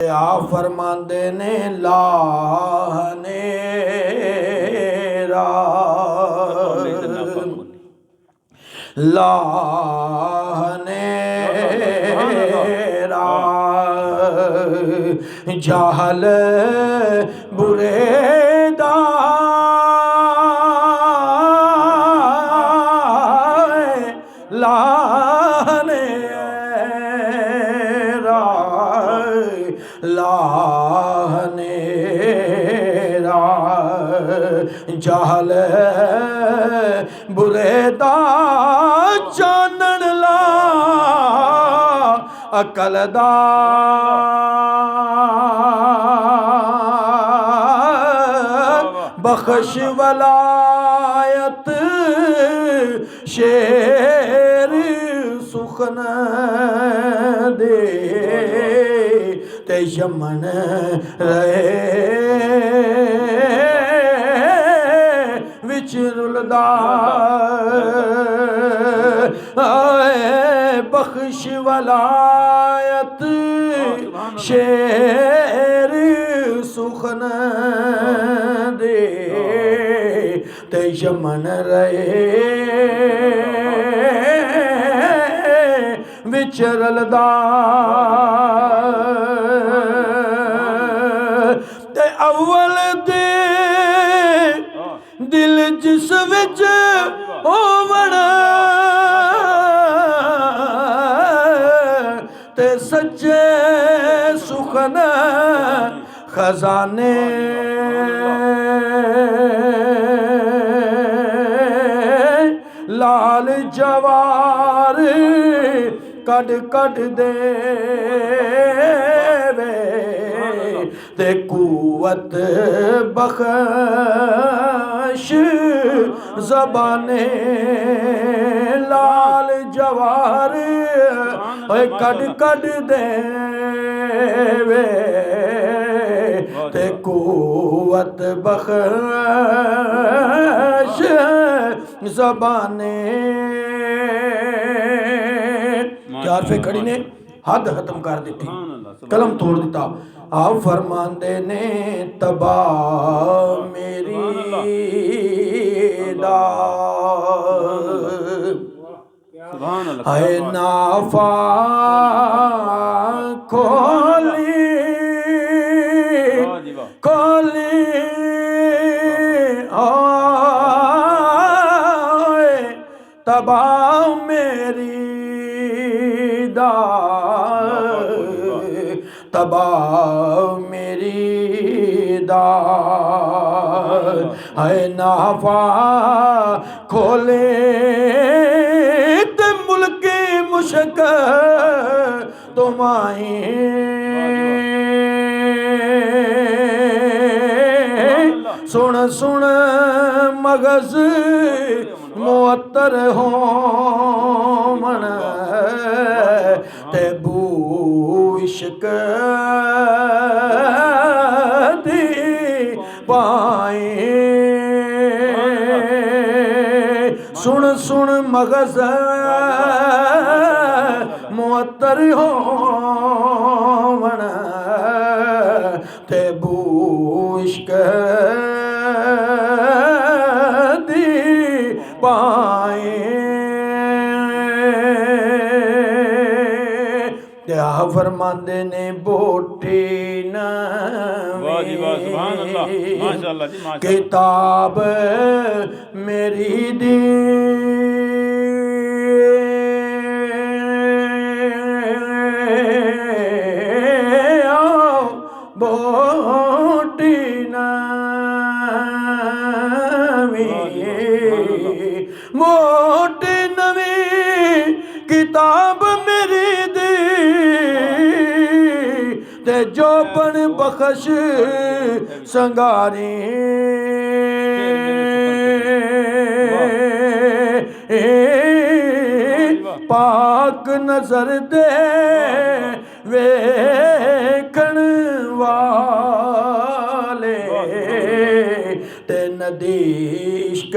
आ फरमांदे ने लाहने लाहने जाहल बुरेदा लाहने लाहने जाहल बुरेदा चानन ला अकल दा बख्श वलायत शेर सुखन दे ते यमन रहे विच रुलदा बख्श वलायत शेर सुखन दे ते यमन रहे विच रलदा ते अव्वल दे दिल जिस विच होवण ते सच्चे सुखन खजाने लाल जवार कड कड दे ते कुवत बख्श ज़बाने लाल जवार कड कड दे ते कुवत बख्श ज़बाने चार फे खड़ी ने हद खत्म कर दी, कलम तोड़ दिता। आप फरमांदे ने तबा मेरी दा है नाफा खोली खोली तबा मेरी दा तबा मेरी दा है नाफा खोले ते मुल्के मुश्क तुमाई सुन सुन मगज मुअत्तर होमन ते बू इश्क दी पाए सुन सुन मगज मुअत्तर होमन ते बू इश्क दी पाए क्या फरमांदे ने बोटी न किताब मेरी दी बोटी मोटी नवी किताब मेरी दी ते जो बन बख्श संगारी पाक नजर दे वेखण वाले ते नदी इश्क